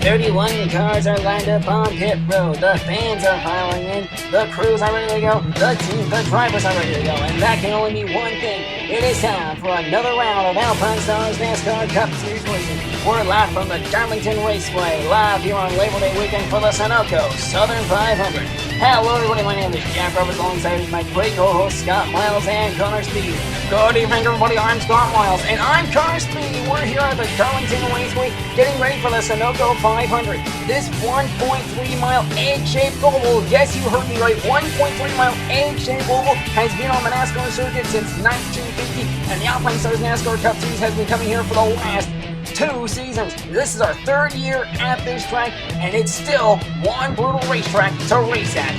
31 cars are lined up on pit road. The fans are filing in. The crews are ready to go. The drivers are ready to go. And that can only mean one thing. It is time for another round of Alpine Stars NASCAR Cup Series racing. We're live from the Darlington Raceway, live here on Labor Day weekend for the Sunoco Southern 500. Hello everybody, my name is Jack Roberts alongside my great co-hosts Scott Miles and Connor Speed. Good evening everybody, I'm Scott Miles and I'm Connor Speed. We're here at the Darlington Raceway getting ready for the Sunoco 500. This 1.3 mile egg-shaped oval, yes you heard me right, 1.3 mile egg-shaped oval has been on the NASCAR circuit since 1950 and the Alpine Stars NASCAR Cup Series has been coming here for the last 2 seasons. This is our 3rd year at this track, and it's still one brutal racetrack to race at.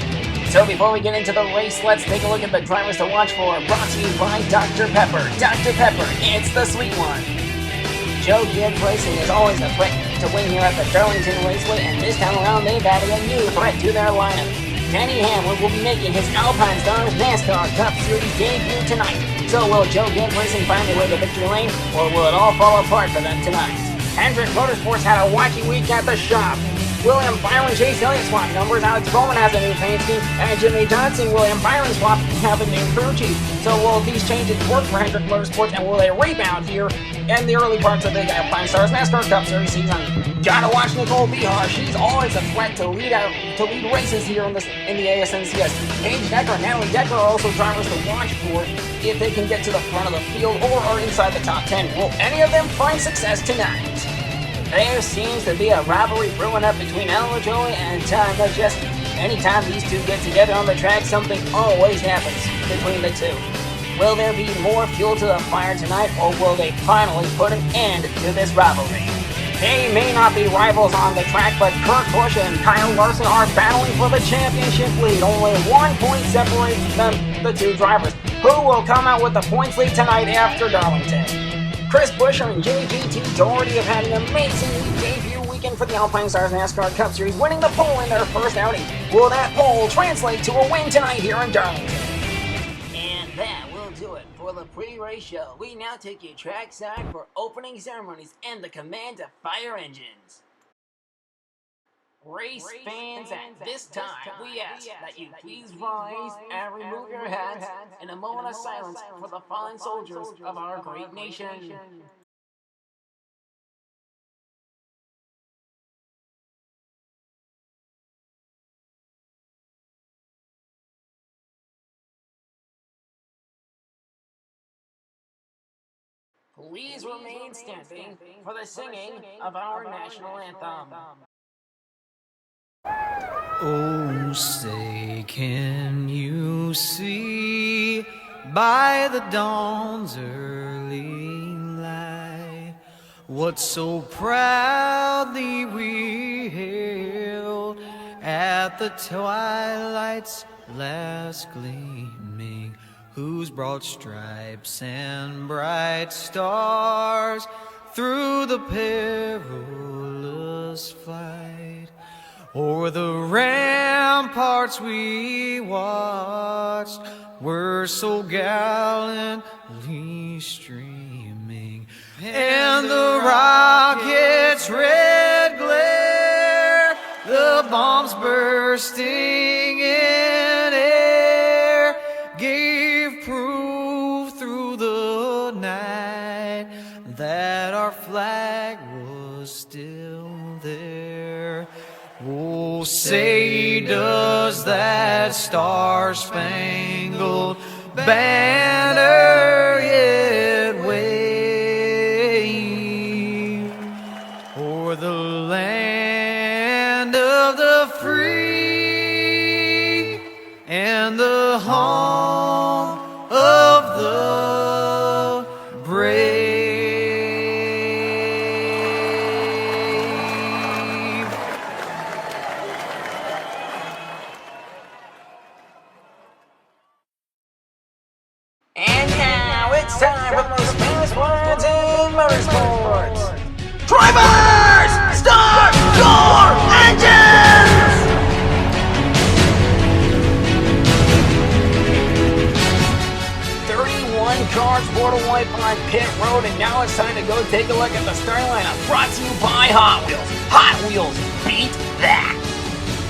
So before we get into the race, let's take a look at the drivers to watch for. Brought to you by Dr. Pepper. Dr. Pepper, it's the sweet one. Joe Gibbs Racing is always a threat to win here at the Darlington Raceway, and this time around they've added a new threat to their lineup. Denny Hamlin will be making his Alpine Stars NASCAR Cup Series debut tonight. So will Joe Gibbs Racing find their way to victory lane, or will it all fall apart for them tonight? Hendrick Motorsports had a wacky week at the shop. William Byron Chase Elliott swap numbers, Alex Bowman has a new paint scheme, and Jimmy Johnson, William Byron swap have a new crew chief. So will these changes work for Hendrick Motorsports, and will they rebound here in the early parts of the Alpine Stars NASCAR Cup Series season? Gotta watch Nicole Behar. She's always a threat to lead races here in the ASNCS. Paige Decker and Natalie Decker are also drivers to watch for if they can get to the front of the field or are inside the top 10. Will any of them find success tonight? There seems to be a rivalry brewing up between Ella Joey and Todd Majeski. Anytime these two get together on the track, something always happens between the two. Will there be more fuel to the fire tonight, or will they finally put an end to this rivalry? They may not be rivals on the track, but Kurt Busch and Kyle Larson are battling for the championship lead. Only 1 point separates them, the two drivers. Who will come out with the points lead tonight after Darlington? Chris Buescher and JGT Doherty have had an amazing debut weekend for the Alpine Stars NASCAR Cup Series, winning the pole in their first outing. Will that pole translate to a win tonight here in Darlington? And that will do it for the pre-race show. We now take you trackside for opening ceremonies and the command to fire engines. Race fans, at this time, we ask that you please rise and remove your hats in a moment of silence for the fallen soldiers of our great nation. Please remain standing for the singing of our national anthem. Oh, say, can you see by the dawn's early light what so proudly we hailed at the twilight's last gleaming, whose broad stripes and bright stars through the perilous fight o'er the ramparts we watched were so gallantly streaming, and the rocket's red glare, the bombs bursting in air, gave proof through the night that our flag was still there. Oh, say, does that star-spangled banner yet wave o'er the land of the free and the home of the brave? And now it's time for the most famous words in motorsports. Drivers, start your engines! 31 cars poured away on pit road, and now it's time to go take a look at the starting lineup. Brought to you by Hot Wheels. Hot Wheels, beat that!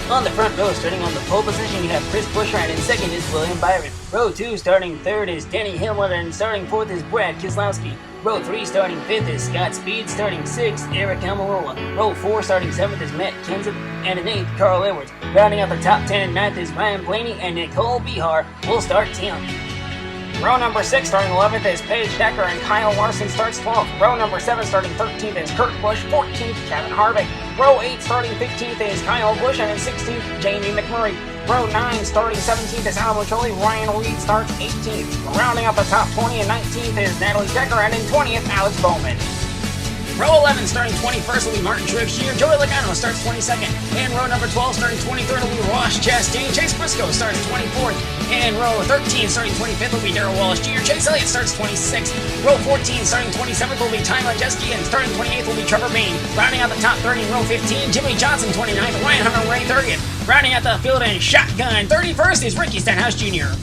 On the front row, starting on the pole position, you have Chris Buescher, and in second is William Byron. Row 2, starting third is Denny Hamlin, and starting fourth is Brad Keselowski. Row 3, starting fifth is Scott Speed, starting sixth, Eric Almirola. Row 4, starting seventh is Matt Kenseth, and in eighth, Carl Edwards. Rounding out the top 10 and ninth is Ryan Blaney, and Nicole Bihar will start 10th. Row number 6, starting 11th is Paige Decker, and Kyle Larson starts 12th. Row number 7, starting 13th is Kurt Busch, 14th, Kevin Harvick. Row 8, starting 15th is Kyle Busch, and in 16th, Jamie McMurray. Row 9, starting 17th is Al Muccioli, Ryan Reed starts 18th. Rounding out the top 20 and 19th is Natalie Decker, and in 20th, Alex Bowman. Row 11, starting 21st will be Martin Truex Jr. Joey Logano starts 22nd. And row number 12, starting 23rd will be Ross Chastain. Chase Briscoe starts 24th. And row 13, starting 25th will be Darrell Wallace Jr. Chase Elliott starts 26th. Row 14, starting 27th will be Ty Majeski. And starting 28th will be Trevor Bayne. Rounding out the top 30 in row 15, Jimmy Johnson 29th. Ryan Hunter-Reay 30th. Rounding out the field in shotgun 31st is Ricky Stenhouse Jr.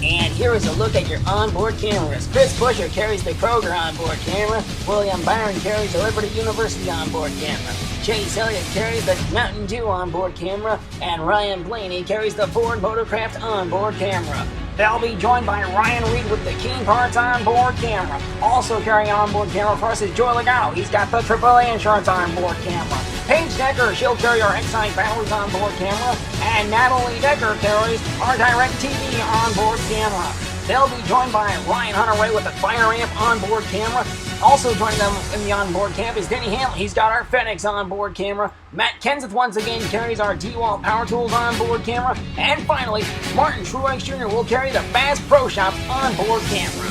And here is a look at your onboard cameras. Chris Buescher carries the Kroger onboard camera. William Byron carries the Liberty University onboard camera. Chase Elliott carries the Mountain Dew onboard camera. And Ryan Blaney carries the Ford Motorcraft onboard camera. They'll be joined by Ryan Reed with the King Parts onboard camera. Also carrying an onboard camera for us is Joey Logano. He's got the AAA Insurance onboard camera. Paige Decker, she'll carry our Excite Batteries onboard camera. And Natalie Decker carries our DirecTV onboard camera. They'll be joined by Ryan Hunter-Reay with the Fire Amp onboard camera. Also joining them in the onboard camp is Denny Hamlin. He's got our FedEx onboard camera. Matt Kenseth once again carries our DeWalt Power Tools onboard camera. And finally, Martin Truex Jr. will carry the Bass Pro Shop onboard camera.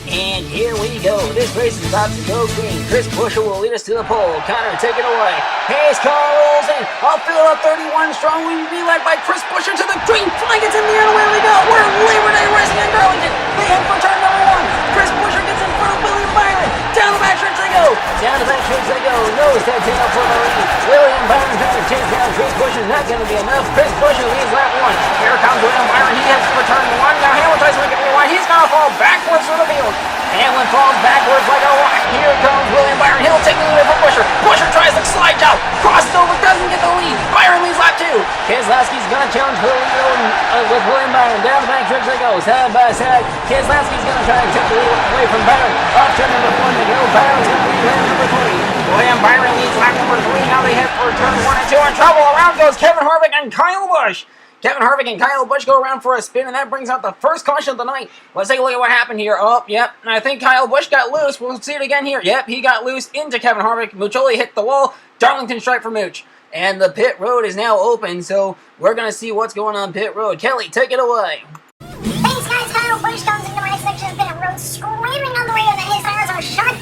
And here we go. This race is about to go green. Chris Buescher will lead us to the pole. Connor, take it away. Pace car rolls in. Upfield of 31 strong. We will be led by Chris Buescher to the green flag. It's in the air. Away we go. We're Labor Day racing in Darlington. They head for turn number 1. Chris Buescher gets in front of William Byron. Down the back stretch they go. Down the back stretch they go. Nose to tail for the lead. William Byron's going to chase down Chris Buescher. Not going to be enough. Chris Buescher leads lap 1. Here comes William Byron. He heads for turn 1. Now Hamlin tries to make it rewind. He's going to fall backwards through the field. Hamlin falls backwards like a rock. Here comes William Byron. He'll take the lead from Buescher. Buescher tries the slide job. Crosses over, doesn't get the lead. Byron leads lap 2. Keselowski's going to challenge with William Byron. Down the back stretch they go, side by side. Keselowski's going to try and take the lead away from Byron. Off turn number 1 to go. Byron's going to lead lap number 3. William Byron leads lap number 3. Now they head for turn 1 and 2. In trouble. Around goes Kevin Harvick and Kyle Busch. Kevin Harvick and Kyle Busch go around for a spin, and that brings out the first caution of the night. Let's take a look at what happened here. Oh, yep, I think Kyle Busch got loose. We'll see it again here. Yep, he got loose into Kevin Harvick. Muccioli hit the wall. Darlington stripe for Mooch. And the pit road is now open, so we're going to see what's going on pit road. Kelly, take it away. Thanks, guys. Kyle Busch comes into my section of pit road, screaming on the radio that his tires are shut.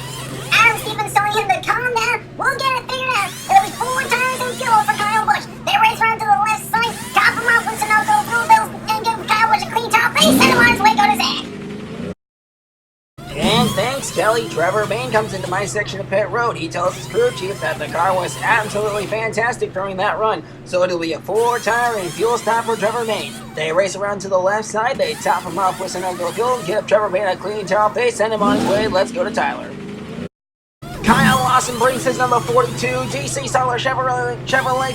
Adam Stevens telling him to calm down. We'll get it figured out. It'll be 4 tires and fuel for Kyle Busch. They race around to the left side, top him off with Sunoco fuel bills, and give Kyle Busch a clean top. They send him on his way, go to Zach. And thanks, Kelly. Trevor Bayne comes into my section of pit road. He tells his crew chief that the car was absolutely fantastic during that run, so it'll be a 4-tire and fuel stop for Trevor Bayne. They race around to the left side. They top him off with Sunoco fuel, give Trevor Bayne a clean top. They send him on his way. Let's go to Tyler. Kyle Lawson brings his number 42 GC Solar Chevrolet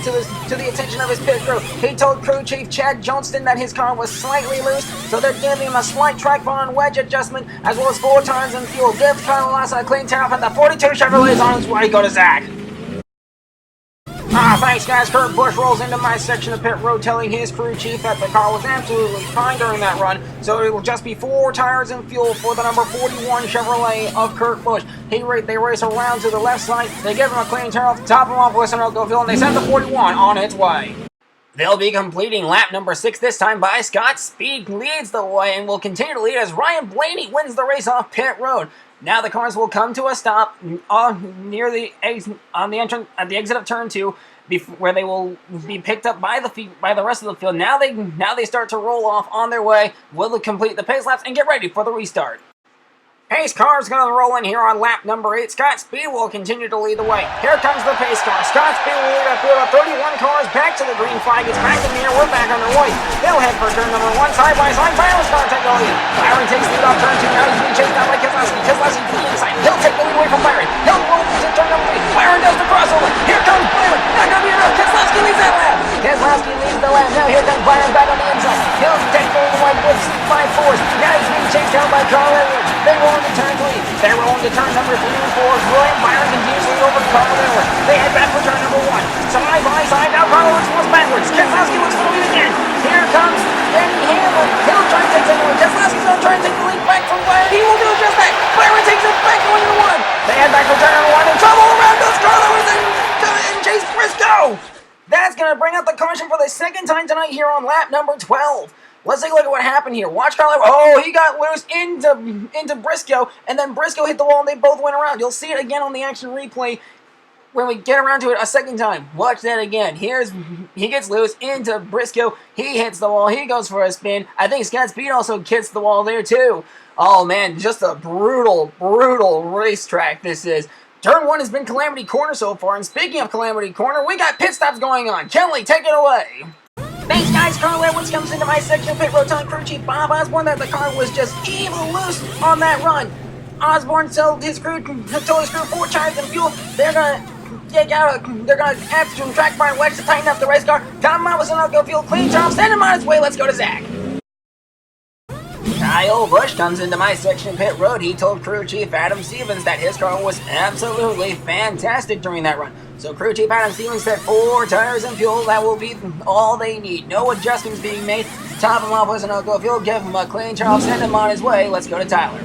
to the attention of his pit crew. He told crew chief Chad Johnston that his car was slightly loose, so they're giving him a slight track bar and wedge adjustment, as well as 4 tires and fuel. Give Kyle Lawson a clean top, and the 42 Chevrolet is on its way. Go to Zach. Thanks, guys. Kurt Busch rolls into my section of pit road telling his crew chief that the car was absolutely fine during that run, so it will just be 4 tires and fuel for the number 41 Chevrolet of Kurt Busch. They race around to the left side, they give him a clean turn off, top him off with Sunoco fuel, and they send the 41 on its way. They'll be completing lap number 6 this time by Scott Speed leads the way and will continue to lead as Ryan Blaney wins the race off pit road. Now the cars will come to a stop near the exit of turn 2, where they will be picked up by the rest of the field. Now they start to roll off on their way. Will complete the pace laps and get ready for the restart. Pace car is going to roll in here on lap number 8. Scott Speed will continue to lead the way. Here comes the pace car. Scott Speed will lead a field of 31 cars back to the green flag. It's back in the air. We're back underway. They'll head for turn number 1 side by side. Byron's car take the lead. Byron takes the lead off turn 2. Now he's being chased down by Keselowski. Keselowski to the inside. He'll take the lead away from Byron. He'll roll into turn number 3. Byron does the crossover. tailed by Carl Edwards. They roll into turn 3. They roll into turn number 3 and 4. William Byron continues to lead over Carl Edwards. They head back for turn number 1. Side by side, now Carl Edwards goes backwards. Keselowski looks for the lead again. Here comes Danny Hamlin. He'll try to take the lead. Keselowski's going to try and take the lead back from Byron. He will do just that. Byron takes it back going into 1. They head back for turn number 1. In trouble around goes Carl Edwards and Chase Briscoe. That's going to bring out the caution for the second time tonight here on lap number 12. Let's take a look at what happened here. Watch Carl Edwards. Oh, he got loose into Briscoe, and then Briscoe hit the wall, and they both went around. You'll see it again on the action replay when we get around to it a second time. Watch that again. He gets loose into Briscoe. He hits the wall. He goes for a spin. I think Scott Speed also hits the wall there, too. Oh, man, just a brutal, brutal racetrack this is. Turn 1 has been Calamity Corner so far, and speaking of Calamity Corner, we got pit stops going on. Kelly, take it away. Thanks, guys. Carl Edwards comes into my section. Pit road telling crew chief Bob Osborne that the car was just evil loose on that run. Osborne told his crew 4 tires and fuel. They're gonna have to track bar wedge to tighten up the race car. Tom Thomas and Sunoco fuel clean job. Send him on his way. Let's go to Zach. Kyle Busch comes into my section pit road. He told crew chief Adam Stevens that his car was absolutely fantastic during that run. So crew chief Adam Stevens said 4 tires and fuel, that will be all they need. No adjustments being made. Top him off with Sunoco fuel, give him a clean job, send him on his way. Let's go to Tyler.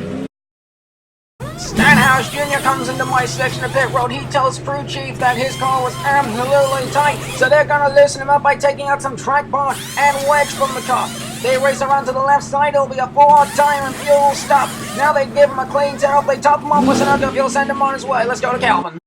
Stenhouse Jr. comes into my section of pit road. He tells crew chief that his car was absolutely tight, so they're going to loosen him up by taking out some track bar and wedge from the car. They race around to the left side. It'll be a 4 tire and fuel stop. Now they give him a clean tail. They top him off with Sunoco fuel, send him on his way. Let's go to Calvin.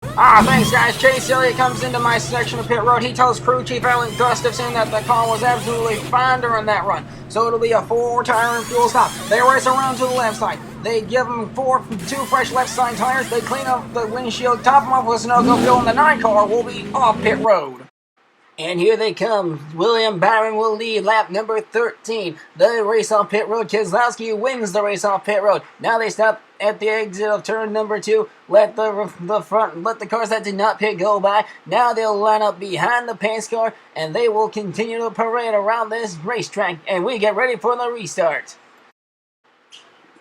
Thanks, guys. Chase Elliott comes into my section of pit road. He tells crew chief Alan Gustafson that the car was absolutely fine during that run. So it'll be a 4 tire and fuel stop. They race around to the left side. They give him 2 fresh left side tires. They clean up the windshield, top him off with Sunoco fuel, and the 9 car will be off pit road. And here they come. William Byron will lead lap number 13. The race off pit road. Keselowski wins the race off pit road. Now they stop at the exit of turn number 2. Let the cars that did not pit go by. Now they'll line up behind the pace car, and they will continue to parade around this racetrack. And we get ready for the restart.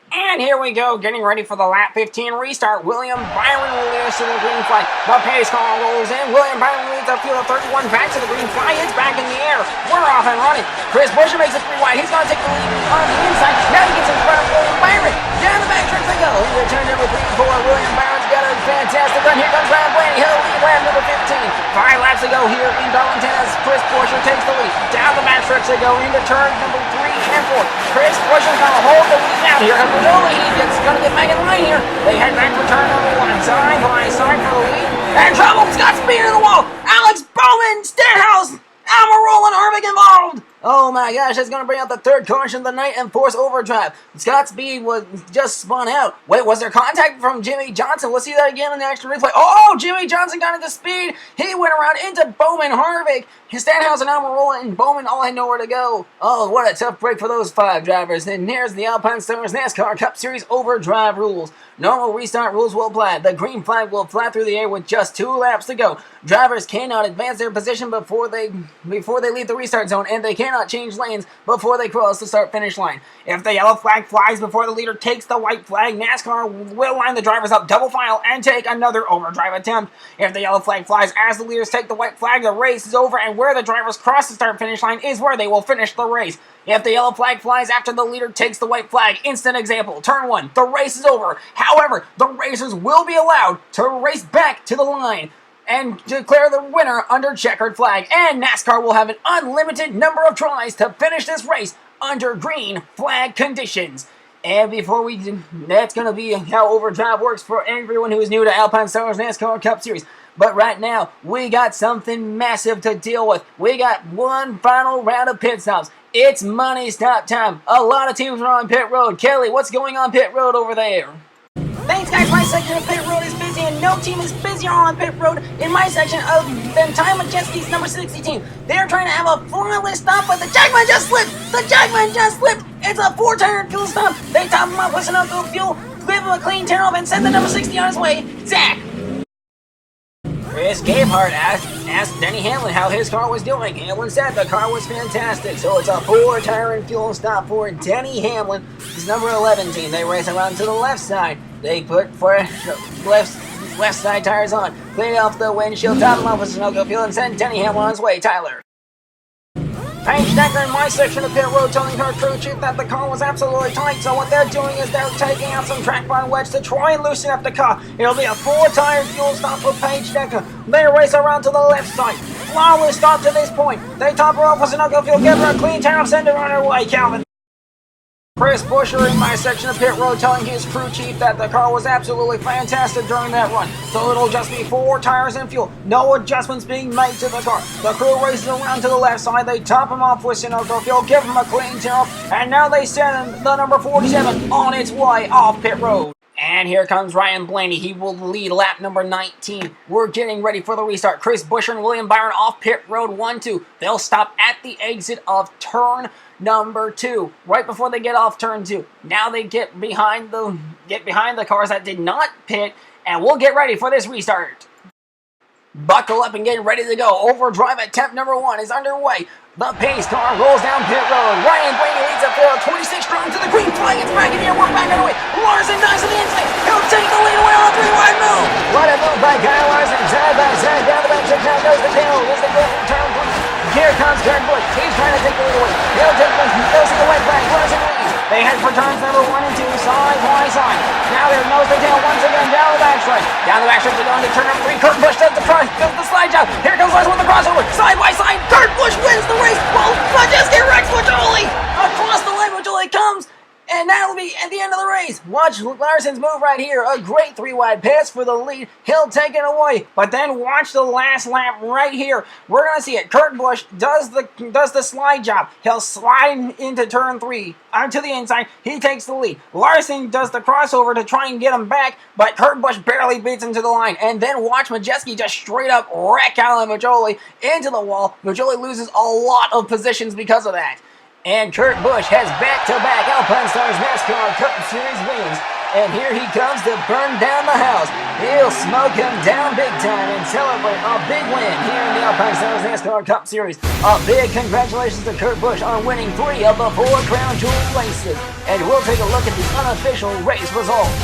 And here we go, getting ready for the lap 15 restart. William Byron will lead us to the green flag. The pace car rolls in. William Byron leads the field of 31 back to the green flag. It's back in the air. We're off and running. Chris Buescher makes it 3 wide. He's going to take the lead on the inside. Now he gets in front of William Byron. Down the back track they go. Into turn number 3 and 4. William Byron's got a fantastic run. Here comes Ryan Blaney. He'll lead lap number 15. 5 laps to go here in Darlington as Chris Buescher takes the lead. Down the back stretch they go into turn number 3 and 4. Chris Buescher's going to hold the lead out here. It's going to get back in line here. They head back for turn number 1. Side by side for the lead. And trouble! Scott Speed in the wall! Alex Bowman! Stenhouse! Almirola and Harvick involved! Oh my gosh, that's going to bring out the 3rd caution of the night and force overdrive. Scott Speed was just spun out. Wait, was there contact from Jimmy Johnson? Let's see that again in the action replay. Oh, Jimmy Johnson got into Speed. He went around into Bowman, Harvick. Stenhouse and Almirola and Bowman all had nowhere to go. Oh, what a tough break for those 5 drivers. And here's the Alpine Summers NASCAR Cup Series overdrive rules. Normal restart rules will apply. The green flag will fly through the air with just 2 laps to go. Drivers cannot advance their position before they leave the restart zone, and they cannot change lanes before they cross the start-finish line. If the yellow flag flies before the leader takes the white flag, NASCAR will line the drivers up double file and take another overdrive attempt. If the yellow flag flies as the leaders take the white flag, the race is over, and where the drivers cross the start-finish line is where they will finish the race. If the yellow flag flies after the leader takes the white flag, instant example, turn 1, the race is over. However, the racers will be allowed to race back to the line and declare the winner under checkered flag, and NASCAR will have an unlimited number of tries to finish this race under green flag conditions. And that's going to be how overdrive works for everyone who is new to Alpine Summers NASCAR Cup Series. But right now, we got something massive to deal with. We got one final round of pit stops. It's money stop time. A lot of teams are on pit road. Kelly, what's going on pit road over there? Thanks, guys. My section of pit road is busy, and no team is busier on pit road in my section than Time Majesty's number 60 team. They're trying to have a flawless stop, but the Jackman just slipped. The Jackman just slipped. It's a 4-tire fuel stop. They top him up with Sunoco fuel, give him a clean tear off, and send the number 60 on his way. Zach. Chris Gabehart asked Denny Hamlin how his car was doing. Hamlin said the car was fantastic, so it's a 4-tire and fuel stop for Denny Hamlin. His number 11 team. They race around to the left side. They put left side tires on, clean off the windshield, top them off with Sunoco fuel, and send Denny Hamlin on his way. Tyler. Paige Decker in my section of pit road telling her crew chief that the car was absolutely tight, so what they're doing is they're taking out some track bar wedge to try and loosen up the car. It'll be a 4-tire fuel stop for Paige Decker. They race around to the left side. Flawless stop to this point. They top her off with Sunoco fuel, give her a clean tire, send her on her way, Calvin. Chris Buescher in my section of pit road telling his crew chief that the car was absolutely fantastic during that run. So it'll just be 4 tires and fuel. No adjustments being made to the car. The crew races around to the left side. They top him off with Sunoco fuel, give him a clean tear off, and now they send the number 47 on its way off pit road. And here comes Ryan Blaney. He will lead lap number 19. We're getting ready for the restart. Chris Buescher and William Byron off pit road 1-2. They'll stop at the exit of turn number 2, right before they get off turn 2. Now they get behind the cars that did not pit, and we'll get ready for this restart. Buckle up and get ready to go. Overdrive attempt number 1 is underway. The pace car rolls down pit road. Ryan Blaney leads up there. 26 strong to the green flag. It's back in here. We're back on the way. Larson dives to the inside. He'll take the lead away on a 3-wide move. What a move by Kyle Larson. Side by side down the back. Now goes the tail. As they go from turn 1. Here comes Kurt Busch. He's trying to take the lead away. He'll take the nose of the wet flag. Larson leads. They head for turns number 1 and 2. Side by side. Now they're nose to tail once again down the backstretch. Down the backstretch. They're going to turn number 3. Kurt Busch does the slide job. Here comes Larson with the crossover. Side by side. Kurt Busch wins the race. Well, Majeski wrecks Majoli. Across the line, Majoli comes. And that'll be at the end of the race. Watch Larson's move right here. A great 3-wide pass for the lead. He'll take it away. But then watch the last lap right here. We're going to see it. Kurt Busch does the slide job. He'll slide into turn 3. Onto the inside. He takes the lead. Larson does the crossover to try and get him back. But Kurt Busch barely beats him to the line. And then watch Majeski just straight up wreck Alan Majoli into the wall. Majoli loses a lot of positions because of that. And Kurt Busch has back-to-back Alpine Stars NASCAR Cup Series wins. And here he comes to burn down the house. He'll smoke him down big time and celebrate a big win here in the Alpine Stars NASCAR Cup Series. A big congratulations to Kurt Busch on winning 3 of the 4 Crown Jewel races. And we'll take a look at the unofficial race results.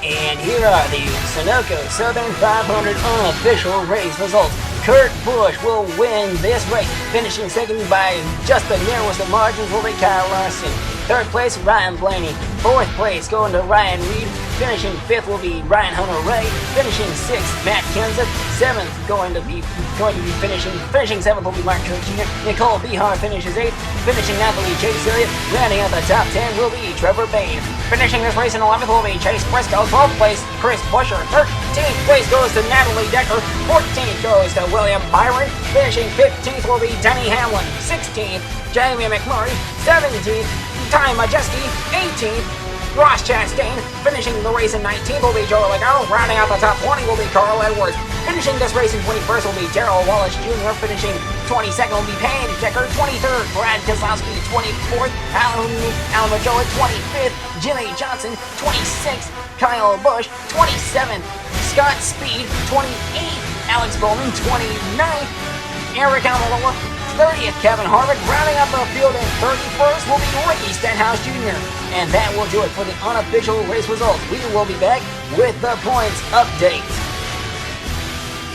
And here are the Sunoco Southern 500 unofficial race results. Kurt Busch will win this race, finishing second by just the narrowest of margins will be Kyle Larson. Third place, Ryan Blaney. Fourth place going to Ryan Reed. Finishing fifth will be Ryan Hunter Ray. Finishing sixth, Matt Kenseth. Seventh going to be finishing seventh will be Mark Truex Jr. Nicole Behar finishes eighth. Finishing ninth will be Chase Elliott. Rounding out the top 10 will be Trevor Bayne. Finishing this race in 11th will be Chase Briscoe. 12th place, Chris Buescher. 13th place goes to Natalie Decker. 14th goes to William Byron. Finishing 15th will be Denny Hamlin. 16th, Jamie McMurray. 17th, Ty Majeski. 18th, Ross Chastain. Finishing the race in 19th will be Joe Logano. Rounding out the top 20 will be Carl Edwards. Finishing this race in 21st will be Darrell Wallace Jr. Finishing 22nd will be Paige Decker. 23rd, Brad Keselowski. 24th, Alan Majoli. 25th, Jimmy Johnson. 26th, Kyle Busch. 27th, Scott Speed. 28th, Alex Bowman. 29th, Eric Almirola. 30th, Kevin Harvick. Rounding up the field in 31st will be Ricky Stenhouse Jr. And that will do it for the unofficial race results. We will be back with the points update.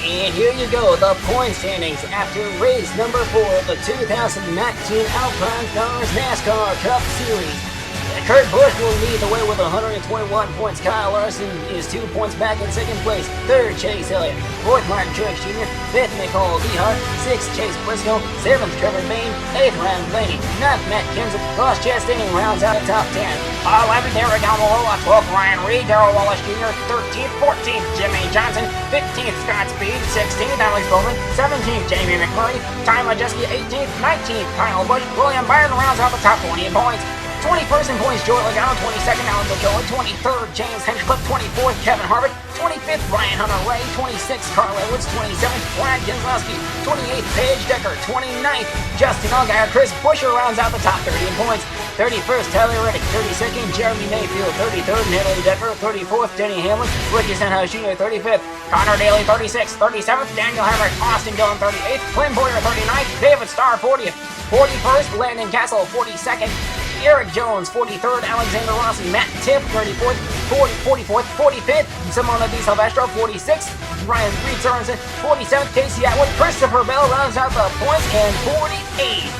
And here you go, the point standings after race number 4 of the 2019 Alpine Stars NASCAR Cup Series. Kurt Busch will lead the way with 121 points. Kyle Larson is 2 points back in second place. Third, Chase Elliott. Fourth, Martin Truex Jr. Fifth, Nicole Behar. Sixth, Chase Briscoe. Seventh, Trevor Bayne. Eighth, Ryan Blaney. Ninth, Matt Kenseth. Ross Chastain rounds out the top 10. 11th, Eric Almirola. 12th, Ryan Reed. Darrell Wallace Jr. 13th, 14th, Jimmy Johnson. 15th, Scott Speed. 16th, Alex Bowman. 17th, Jamie McMurray. Ty Majeski. 18th, 19th, Kyle Busch. William Byron rounds out the top 20 points. 21st in points, Joey Logano. 22nd, Alan Lagoa. 23rd, James Hinchcliffe. 24th, Kevin Harvick. 25th, Ryan Hunter-Ray. 26th, Carl Edwards. 27th, Brad Keselowski. 28th, Paige Decker. 29th, Justin Allgaier. Chris Buescher rounds out the top 30 in points. 31st, Tyler Reddick. 32nd, Jeremy Mayfield. 33rd, Natalie Decker. 34th, Denny Hamlin. Ricky Stenhouse Jr. 35th, Connor Daly. 36th, 37th, Daniel Hemrick. Austin Dillon. 38th, Clint Boyer. 39th, David Starr. 40th, 41st, Landon Castle. 42nd, Eric Jones. 43rd, Alexander Rossi. Matt Tiff. 34th, 44th, 45th, Simona Di Silvestro. 46th, Ryan Reed Sorensen. 47th, Casey Atwood. Christopher Bell rounds out the points, and 48th.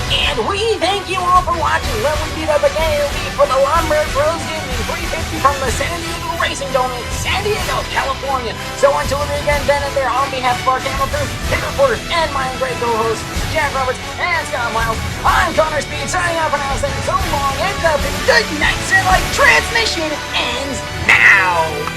And we thank you all for watching. When we beat up again, it'll be for the Lombard Bros giving you 350 from the San Diego Racing Dome in San Diego, California. So until we meet again, then and there, on behalf of our camera crew, Peter Porter, and my great co-hosts, Jack Roberts and Scott Miles, I'm Connor Speed, signing off for now, saying so long and good night, satellite transmission ends now.